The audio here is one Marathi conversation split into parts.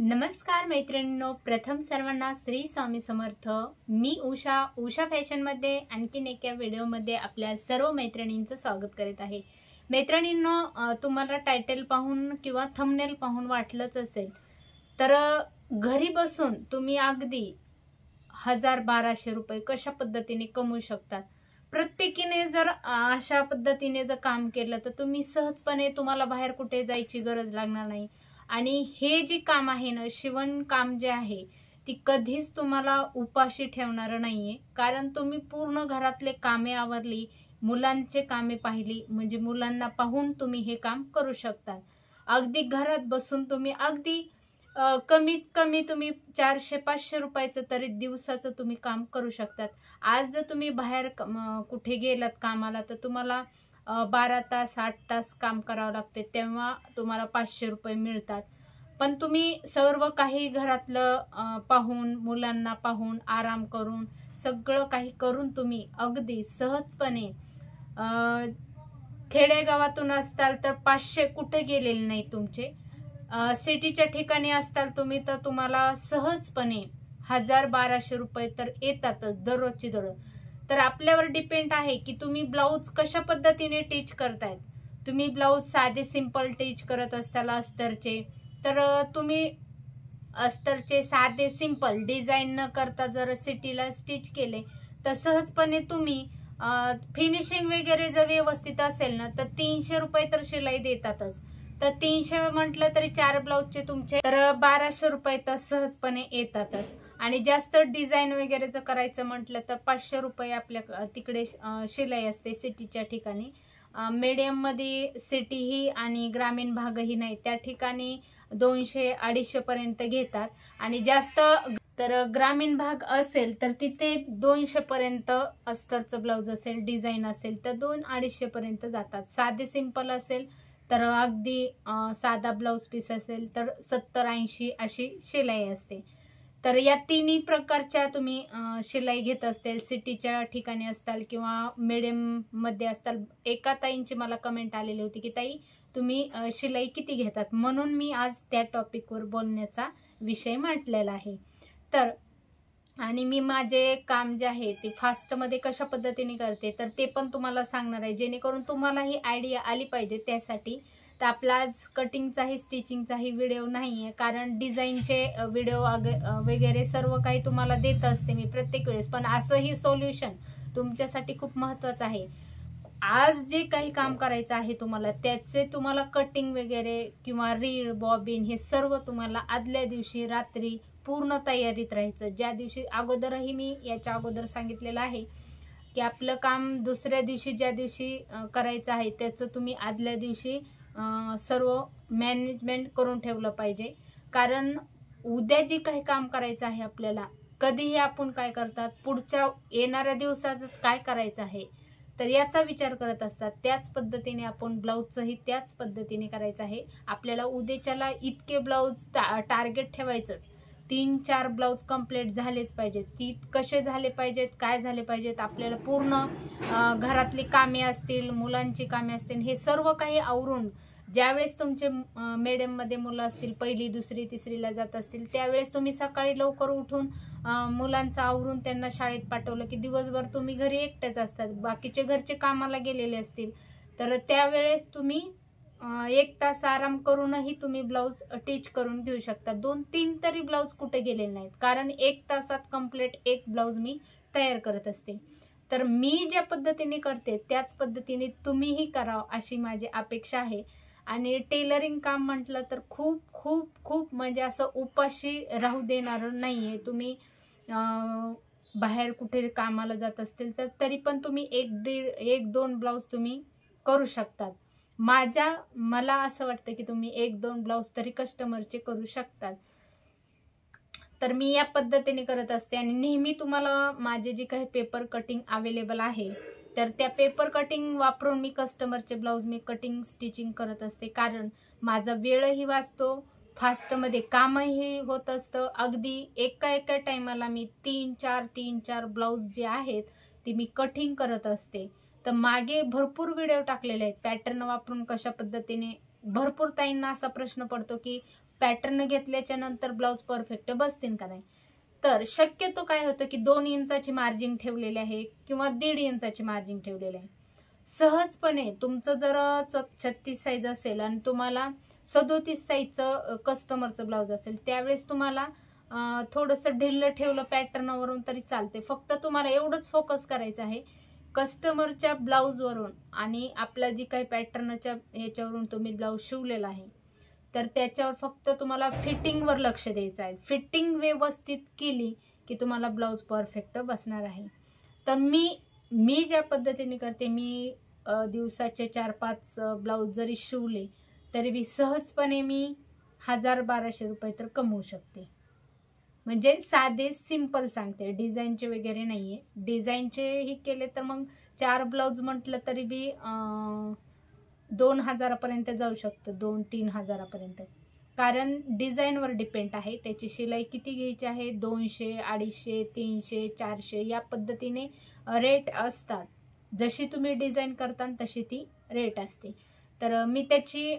नमस्कार मैत्रिणींनो, प्रथम सर्वांना श्री स्वामी समर्थ। मी उषा फॅशन मध्ये आणखीन एका व्हिडिओ मध्ये आपल्या सर्व मैत्रिणींचं स्वागत करीत आहे। मैत्रिणींनो, तुम्हाला टायटल पाहून किंवा थंबनेल पाहून वाटलंच असेल तर घरी बसून तुम्ही अगदी 1000-1200 रुपये कशा पद्धतीने कमवू शकतात। प्रत्येकीने जर अशा पद्धतीने जर काम केलं तर तुम्ही सहजपणे तुम्हाला बाहेर कुठे जायची गरज लागणार नाही। आणि हे जे काम आहे ना, शिवण काम जे आहे ती कधीच तुम्हाला उपाशी ठेवणार नाहीये, कारण तुम्ही पूर्ण घरातले कामे आवरली, मुलांचे कामे पाहिली, म्हणजे मुलांना पाहून तुम्ही हे काम करू शकता। अगदी घरात बसून तुम्ही अगदी कमीत कमी तुम्ही 400-500 रुपयाचं तरी दिवसाचं तुम्ही काम करू शकतात। आज जर तुम्ही बाहेर कुठे गेलात कामाला तर तुम्हाला 12 तास 8 तास काम करावं लागते, तेव्हा तुम्हाला 500 रुपये मिळतात। पण तुम्ही सर्व काही घरातलं पाहून, मुलांना पाहून, आराम करून, सगळं काही करून तुम्ही अगदी सहजपणे खेडेगावातून असताल तर 500 कुठे गेलेले नाही तुमचे। सिटीच्या ठिकाणी असताल तुम्ही तर तुम्हाला सहजपणे 1000-1200 रुपये तर येतातच दररोजची दररोज। तर आपल्यावर डिपेंड आहे की तुम्ही ब्लाउज कशा पद्धतीने टीच करतायत। तुम्ही ब्लाउज साधे सिंपल टीच करत असताल अस्तरचे, तर तुम्ही अस्तरचे साधे सिंपल डिझाईन न करता जर सिटीला स्टिच केले तर सहजपणे तुम्ही फिनिशिंग वगैरे जर व्यवस्थित असेल ना तर 300 रुपये तर शिलाई देतातच। तर 300 म्हटलं तरी 4 ब्लाउजचे तुमचे तर 1200 रुपये तर सहजपणे येतातच। आणि जास्त डिझाईन वगैरे जर करायचं म्हटलं तर 500 रुपये आपल्या तिकडे शिलाई असते सिटीच्या ठिकाणी। मीडियम मध्ये सिटी ही आणि ग्रामीण भागही नाही, त्या ठिकाणी 200-250 पर्यंत घेतात। आणि जास्त तर ग्रामीण भाग असेल तर तिथे 200 पर्यंत अस्तरचं ब्लाउज असेल, डिझाईन असेल तर 200-250 पर्यंत जातात। साधे सिंपल असेल तर अगदी साधा ब्लाउज पीस असेल तर 70-80 अशी शिलाई असते। तर या तिन्ही प्रकारच्या तुम्ही शिलाई घेत असतील, सिटीच्या ठिकाणी असताल किंवा मीडियम मध्ये असताल। एका ताईंची मला कमेंट आलेली होती की ताई तुम्ही शिलाई किती घेतात, म्हणून मी आज त्या टॉपिकवर बोलण्याचा विषय मांडलेला आहे। तर आणि मी माझे काम जे आहे ते फास्ट मध्ये कशा पद्धतीने करते तर ते पण तुम्हाला सांगणार आहे, जेणेकरून तुम्हाला ही आयडिया आली पाहिजे। त्यासाठी तर आपला आज कटिंगचाही स्टिचिंगचाही व्हिडिओ नाही आहे, कारण डिझाईनचे व्हिडिओ वगैरे सर्व काही तुम्हाला देत असते मी प्रत्येक वेळेस, पण असंही सोल्युशन तुमच्यासाठी खूप महत्त्वाचं आहे। आज जे काही काम करायचं आहे तुम्हाला, त्याचे तुम्हाला कटिंग वगैरे किंवा रीळ बॉबिन हे सर्व तुम्हाला आदल्या दिवशी रात्री पूर्ण तयारीत राहायचं। ज्या दिवशी अगोदरही मी याच्या अगोदर सांगितलेलं आहे की आपलं काम दुसऱ्या दिवशी ज्या दिवशी करायचं आहे त्याचं तुम्ही आदल्या दिवशी सर्व मॅनेजमेंट करून ठेवलं पाहिजे। कारण उद्या जे काही काम करायचं आहे आपल्याला, कधीही आपण काय करतात पुढच्या येणाऱ्या दिवसात काय करायचं आहे तर याचा विचार करत असतात। त्याच पद्धतीने आपण ब्लाउजचंही त्याच पद्धतीने करायचं आहे। आपल्याला उद्याच्याला इतके ब्लाउज टार्गेट ठेवायचंच, 3-4 ब्लाउज कंप्लीट झालेच पाहिजेत। ती कसे झाले पाहिजेत, काय झाले पाहिजेत, आपल्याला पूर्ण घरातली कामे असतील, मुलांची कामे असतील, हे सर्व काही आवरून ज्यावेळेस तुमचे मीडियम मध्ये मुलं असतील, 1ली 2री 3रीला जात असतील, त्यावेळेस तुम्ही सकाळी लवकर उठून मुलांचं आवरून त्यांना शाळेत पाठवलं की दिवसभर तुम्ही घरी एकटेच असतात, बाकीचे घरचे कामाला गेलेले असतील, तर त्यावेळेस तुम्ही 1 तास आराम करूनही तुम्ही ब्लाउज टीच करून घेऊ शकता। 2-3 तरी ब्लाउज कुठे गेलेले नाहीत, कारण 1 तासात कंप्लीट 1 ब्लाउज मी तयार करत असते। तर मी ज्या पद्धतीने करते त्याच पद्धतीने तुम्हीही करावं अशी माझी अपेक्षा आहे। आणि टेलरिंग काम म्हटलं तर खूप खूप खूप म्हणजे असं उपाशी राहू देणार नाहीये। तुम्ही बाहेर कुठे कामाला जात असतील तर तरी पण तुम्ही 1-2 ब्लाउज तुम्ही करू शकतात। मला असं वाटतं की तुम्ही 1-2 ब्लाउज तरी कस्टमरचे करू शकतात। तर मी या पद्धतीने करत असते आणि नेहमी तुम्हाला माझे जे काही पेपर कटिंग अवेलेबल आहे तर त्या पेपर कटिंग वापरून मी कस्टमरचे ब्लाउज मी कटिंग स्टिचिंग करत असते, कारण माझा वेळही वाचतो, फास्टमध्ये कामही होत असतं। अगदी एका टायमाला मी 3-4 ब्लाउज जे आहेत ते मी कटिंग करत असते। तर मागे भरपूर व्हिडिओ टाकलेले आहेत पॅटर्न वापरून कशा पद्धतीने भरपूर ताईंना असा प्रश्न पडतो की पॅटर्न घेतल्याच्या नंतर ब्लाऊज परफेक्ट बसतील का नाही. तर शक्यतो काय होतं की 2 इंचाची मार्जिन ठेवलेली आहे किंवा 1.5 इंचाची मार्जिन ठेवलेली आहे. सहजपणे तुमचं जर 36 साईज असेल आणि तुम्हाला 37 साईजचं कस्टमरचं ब्लाऊज असेल, त्यावेळेस तुम्हाला थोडंसं ढिल्लं ठेवलं पॅटर्नवरून तरी चालते. फक्त तुम्हाला एवढंच फोकस करायचं आहे कस्टमरच्या ब्लाऊजवरून आणि आपला जी काही पॅटर्नच्या याच्यावरून तुम्ही ब्लाऊज शिवलेला आहे तर त्याच्यावर फक्त तुम्हाला फिटिंगवर लक्ष द्यायचं आहे. फिटिंग व्यवस्थित केली की तुम्हाला ब्लाऊज परफेक्ट बसणार आहे. तर मी ज्या पद्धतीने करते, मी दिवसाचे 4-5 ब्लाऊज जरी शिवले तरी बी सहजपणे मी 1000-1200 रुपये तर कमवू शकते. म्हणजे साधे सिंपल सांगते, डिझाईनचे वगैरे नाही आहे. डिझाईनचे ही केले तर मग 4 ब्लाऊज म्हटलं तरी बी 2000पर्यंत जाऊ शकतं, 2-3 हजारापर्यंत. कारण डिझाईनवर डिपेंड आहे, त्याची शिलाई किती घ्यायची आहे. 200, 250, 300, 400 या पद्धतीने रेट असतात. जशी तुम्ही डिझाईन करता तशी ती रेट असते. तर मी त्याची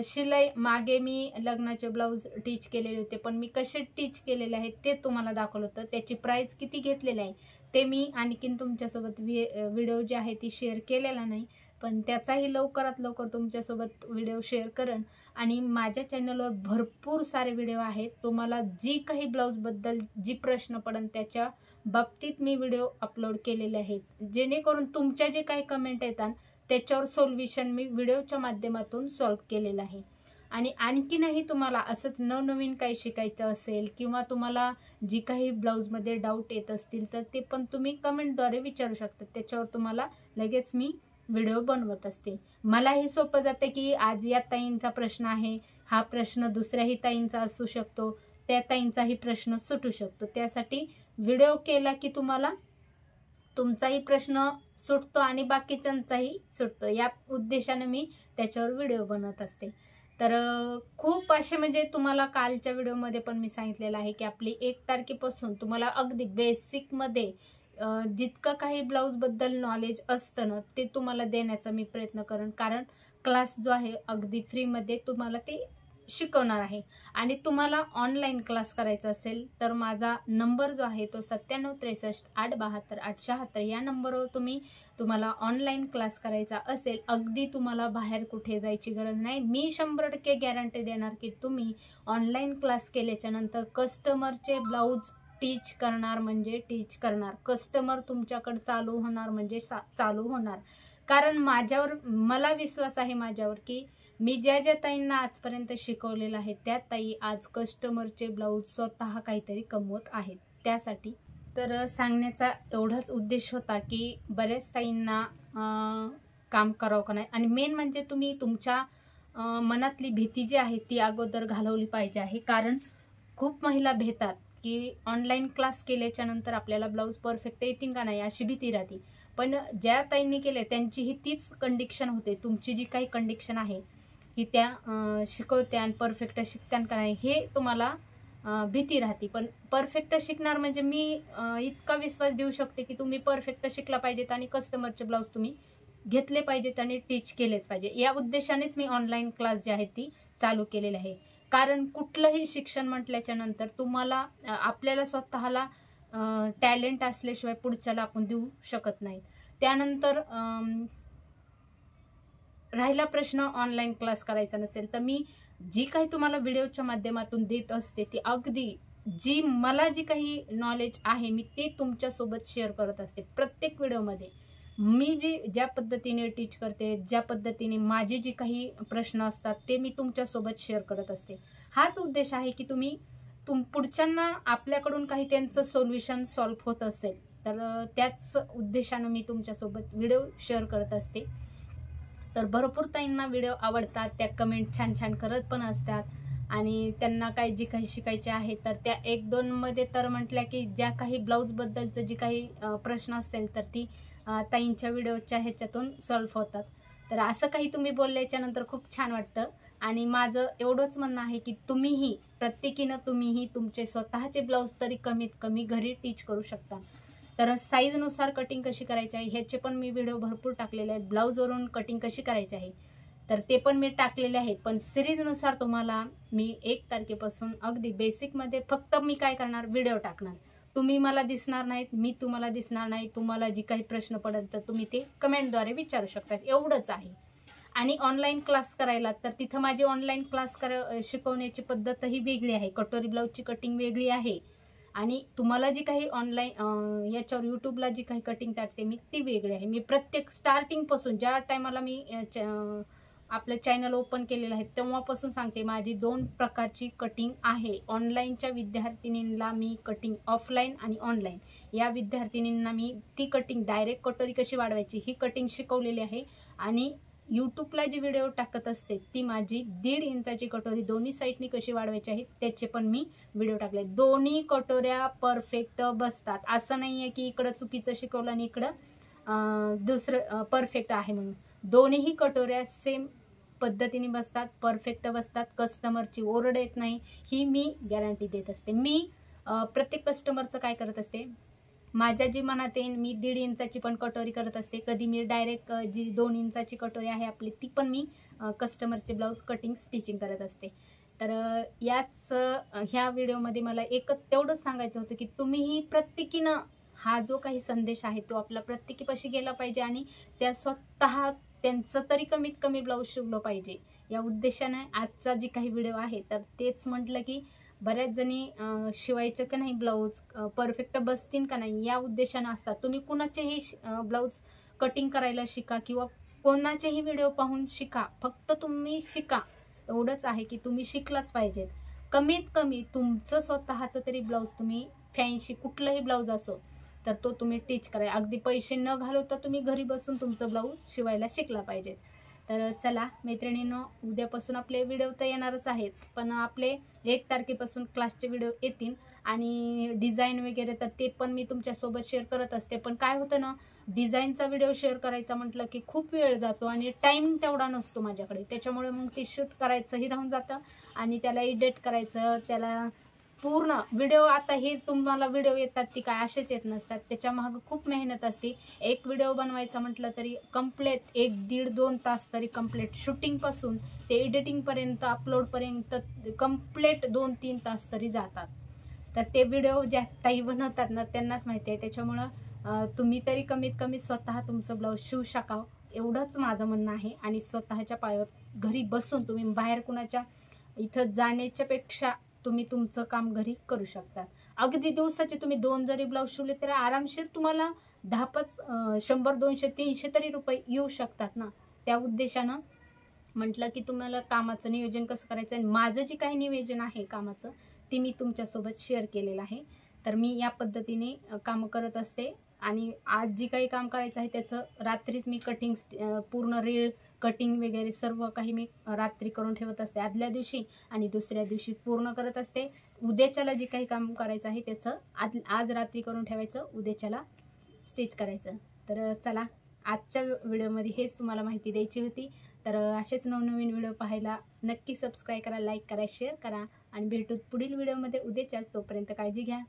शिलाई मागे मी लग्नाचे ब्लाऊज टीच केलेले होते, पण मी कसे टीच केलेले आहेत ते तुम्हाला दाखवलं होतं. त्याची प्राईस किती घेतलेली आहे ते मी आणखीन तुमच्यासोबत व्हिडिओ जे आहे ती शेअर केलेला नाही, पण त्याचाही लवकरात लवकर तुमच्यासोबत व्हिडिओ शेअर करेन. आणि माझ्या चॅनलवर भरपूर सारे व्हिडिओ आहेत. तुम्हाला जी काही ब्लाऊजबद्दल जी प्रश्न पडेल त्याच्या बाबतीत मी व्हिडिओ अपलोड केलेले आहेत, जेणेकरून तुमच्या जे काही कमेंट येतात त्याच्यावर सोल्युशन मी व्हिडिओच्या माध्यमातून सॉल्व्ह केलेलं आहे. आणि आणखीनही तुम्हाला असंच नवनवीन काही शिकायचं असेल किंवा तुम्हाला जी काही ब्लाऊजमध्ये डाऊट येत असतील तर ते पण तुम्ही कमेंटद्वारे विचारू शकता. त्याच्यावर तुम्हाला लगेच मी व्हिडिओ बनवत असते. मलाही सोपं जाते की आज या ताईंचा प्रश्न आहे, हा प्रश्न दुसऱ्याही ताईंचा असू शकतो, त्या ताईंचाही प्रश्न सुटू शकतो. त्यासाठी व्हिडिओ केला की तुम्हाला तुमचाही प्रश्न सुटतो आणि बाकीच्यांचाही सुटतो. या उद्देशाने मी त्याच्यावर व्हिडिओ बनवत असते. तर खूप असे म्हणजे तुम्हाला कालच्या व्हिडिओमध्ये पण मी सांगितलेलं आहे की आपली 1 तारखेपासून तुम्हाला अगदी बेसिकमध्ये जितकं काही ब्लाऊजबद्दल नॉलेज असतं ना ते तुम्हाला देण्याचा मी प्रयत्न करेन. कारण क्लास जो आहे अगदी फ्रीमध्ये तुम्हाला ते शिकवणार आहे. आणि तुम्हाला ऑनलाईन क्लास करायचा असेल तर माझा नंबर जो आहे तो 9763 872 876 या नंबरवर तुम्हाला ऑनलाईन क्लास करायचा असेल, अगदी तुम्हाला बाहेर कुठे जायची गरज नाही. मी 100% गॅरंटी देणार की तुम्ही ऑनलाईन क्लास केल्याच्या नंतर कस्टमरचे ब्लाऊज टीच करणार म्हणजे टीच करणार. कस्टमर तुमच्याकडे चालू होणार म्हणजे चालू होणार. कारण मला विश्वास आहे माझ्यावर की मी ज्या ताईंना आजपर्यंत शिकवलेलं आहे त्या ताई आज कस्टमरचे ब्लाऊज स्वतः काहीतरी कमवत आहेत. त्यासाठी तर सांगण्याचा एवढाच उद्देश होता की बऱ्याच ताईंना काम करावं का नाही. आणि मेन म्हणजे तुम्ही तुमच्या मनातली भीती जी आहे ती अगोदर घालवली पाहिजे आहे. कारण खूप महिला भेटतात की ऑनलाईन क्लास केल्याच्या नंतर आपल्याला ब्लाऊज परफेक्ट येतील का नाही अशी भीती राहते. पण ज्या ताईंनी केले त्यांचीही तीच कंडिक्शन होते. तुमची जी काही कंडिक्शन आहे की त्या शिकवत्या आणि परफेक्ट शिकत्यान का नाही हे तुम्हाला भीती राहते. पण परफेक्ट शिकणार म्हणजे मी इतका विश्वास देऊ शकते की तुम्ही परफेक्ट शिकला पाहिजेत आणि कस्टमरचे ब्लाऊज तुम्ही घेतले पाहिजेत आणि टीच केलेच पाहिजे. या उद्देशानेच मी ऑनलाईन क्लास जी आहे ती चालू केलेली आहे. कारण कुठलंही शिक्षण म्हटल्याच्या नंतर तुम्हाला आपल्याला स्वतःला टॅलेंट असल्याशिवाय पुढच्याला आपण देऊ शकत नाही. त्यानंतर राहिला प्रश्न ऑनलाईन क्लास करायचा नसेल तर मी जी काही तुम्हाला व्हिडिओच्या माध्यमातून देत असते ती अगदी मला जी काही नॉलेज आहे मी ते तुमच्यासोबत शेअर करत असते. प्रत्येक व्हिडिओमध्ये मी ज्या पद्धतीने टीच करते, ज्या पद्धतीने माझे जे काही प्रश्न असतात ते मी तुमच्यासोबत शेअर करत असते. हाच उद्देश आहे की पुढच्यांना आपल्याकडून काही त्यांचं सोल्युशन सॉल्व्ह होत असेल तर त्याच उद्देशानं मी तुमच्यासोबत व्हिडिओ शेअर करत असते. तर भरपूर ताईंना व्हिडिओ आवडतात, त्या कमेंट छान छान करत पण असतात आणि त्यांना जी काही शिकायचे आहे तर त्या 1-2 मध्ये तर म्हटल्या की ज्या काही ब्लाऊजबद्दलचं जी काही प्रश्न असेल तर ती ताईंच्या व्हिडिओच्या ह्याच्यातून सॉल्व्ह होतात. तर असं काही तुम्ही बोलल्याच्या नंतर खूप छान वाटतं. आणि माझं एवढंच म्हणणं आहे की प्रत्येकीनं तुम्हीही तुमचे स्वतःचे ब्लाऊज तरी कमीत कमी घरी टीच करू शकता. तर साईजनुसार कटिंग कशी करायची आहे ह्याचे पण मी व्हिडिओ भरपूर टाकलेले आहेत. ब्लाऊजवरून कटिंग कशी करायची आहे तर ते पण मी टाकलेले आहेत. पण सिरीजनुसार तुम्हाला मी 1 तारखेपासून अगदी बेसिकमध्ये फक्त मी काय करणार, व्हिडिओ टाकणार. तुम्ही मला दिसणार नाहीत, मी तुम्हाला दिसणार नाही. तुम्हाला जी काही प्रश्न पडेल तर तुम्ही ते कमेंटद्वारे विचारू शकता, एवढंच आहे. आणि ऑनलाईन क्लास करायला तर तिथं माझी ऑनलाईन क्लास शिकवण्याची पद्धतही वेगळी आहे. कटोरी ब्लाऊजची कटिंग वेगळी आहे आणि तुम्हाला जी काही ऑनलाईन याच्यावर यूट्यूबला जी काही कटिंग टाकते मी ती वेगळी आहे. मी प्रत्येक स्टार्टिंगपासून ज्या टायमाला मी आपलं चॅनल ओपन केलेलं आहे तेव्हापासून सांगते, माझी 2 प्रकारची कटिंग आहे. ऑनलाईनच्या विद्यार्थिनींना मी कटिंग ऑफलाईन आणि ऑनलाईन या विद्यार्थिनींना मी ती कटिंग डायरेक्ट कटोरी कशी वाढवायची ही कटिंग शिकवलेली आहे. आणि यूट्यूबला जी व्हिडिओ टाकत असते ती माझी 1.5 इंचाची कटोरी दोन्ही साईडनी कशी वाढवायची आहे त्याचे पण मी व्हिडिओ टाकले. दोन्ही कटोऱ्या परफेक्ट बसतात. असं नाही आहे की इकडं चुकीचं शिकवलं आणि इकडं दुसरं परफेक्ट आहे म्हणून. दोन्हीही कटोऱ्या सेम पद्धतीने बसतात, परफेक्ट बसतात. कस्टमरची ओरड येत नाही ही मी गॅरंटी देत असते. मी प्रत्येक कस्टमरचं काय करत असते, माझ्या जी मनात येईल मी 1.5 इंचाची पण कटोरी करत असते. कधी मी डायरेक्ट जी 2 इंचाची कटोरी आहे आपली ती पण मी कस्टमरचे ब्लाऊज कटिंग स्टिचिंग करत असते. तर ह्या व्हिडिओमध्ये मला एकच तेवढंच सांगायचं होतं की तुम्हीही प्रत्येकीनं हा जो काही संदेश आहे तो आपला प्रत्येकीपाशी गेला पाहिजे आणि त्या स्वतः त्यांचं तरी कमीत कमी ब्लाऊज शिवलं पाहिजे. या उद्देशाने आजचा जी काही व्हिडिओ आहे तर तेच म्हटलं की बऱ्याच जणी शिवायचं का नाही ब्लाऊज परफेक्ट बसतील का नाही या उद्देशाने असतात. तुम्ही कुणाचेही ब्लाऊज कटिंग करायला शिका किंवा कोणाचेही व्हिडिओ पाहून शिका, फक्त तुम्ही शिका. एवढंच आहे की तुम्ही शिकलाच पाहिजेत. कमीत कमी तुमचं स्वतःचं तरी ब्लाऊज तुम्ही फॅन्सी कुठलंही ब्लाऊज असो तर तो तुम्ही टीच करा. अगदी पैसे न घालवता तुम्ही घरी बसून तुमचं ब्लाऊज शिवायला शिकला पाहिजेत. तर चला मैत्रिणींनो, उद्यापासून आपले व्हिडिओ तर येणारच आहेत, पण आपले 1 तारखेपासून क्लासचे व्हिडिओ येतील आणि डिझाईन वगैरे तर ते पण मी तुमच्यासोबत शेअर करत असते. पण काय होतं ना, डिझाईनचा व्हिडिओ शेअर करायचा म्हटलं की खूप वेळ जातो आणि टाईम तेवढा नसतो माझ्याकडे. त्याच्यामुळे मग ते शूट करायचंही राहून जातं आणि त्याला एडिट करायचं, त्याला पूर्ण व्हिडिओ आता हे तुम्हाला व्हिडिओ येतात ती काय असेच येत नसतात. त्याच्यामागं खूप मेहनत असते. एक व्हिडिओ बनवायचा म्हटलं तरी कंप्लीट 1, 1.5, 2 तास तरी कंप्लीट शूटिंगपासून ते एडिटिंगपर्यंत अपलोडपर्यंत कंप्लीट 2-3 तास तरी जातात. तर ते व्हिडिओ ज्या ताई बनवतात ना त्यांनाच माहिती आहे. त्याच्यामुळं तुम्ही तरी कमीत कमी स्वतः तुमचं ब्लाऊज शिवू शकावं एवढंच माझं म्हणणं आहे. आणि स्वतःच्या पायावर घरी बसून तुम्ही बाहेर कुणाच्या इथं जाण्याच्या पेक्षा तुम्ही तुमचं काम घरी करू शकता. अगदी दिवसाचे तुम्ही 2 जरी ब्लाऊज शिवले तरी आरामशीर तुम्हाला 10-5 100, 200, 300 तरी रुपये येऊ शकतात ना. त्या उद्देशानं म्हटलं की तुम्हाला कामाचं नियोजन कसं करायचं आणि माझं जे काही नियोजन आहे कामाचं ते मी तुमच्यासोबत शेअर केलेलं आहे. तर मी या पद्धतीने कामं करत असते आणि आज जी काही काम करायचं आहे त्याचं रात्रीच मी कटिंग पूर्ण रीळ कटिंग वगैरे सर्व काही मी रात्री करून ठेवत असते आदल्या दिवशी आणि दुसऱ्या दिवशी पूर्ण करत असते. उद्याच्याला जे काही काम करायचं आहे त्याचं आज रात्री करून ठेवायचं, उद्याच्याला स्टिच करायचं. तर चला, आजच्या व्हिडिओमध्ये हेच तुम्हाला माहिती द्यायची होती. तर असेच नवनवीन व्हिडिओ पाहायला नक्की सबस्क्राईब करा, लाईक करा, शेअर करा आणि भेटू पुढील व्हिडिओमध्ये उद्याच्याच. तोपर्यंत काळजी घ्या.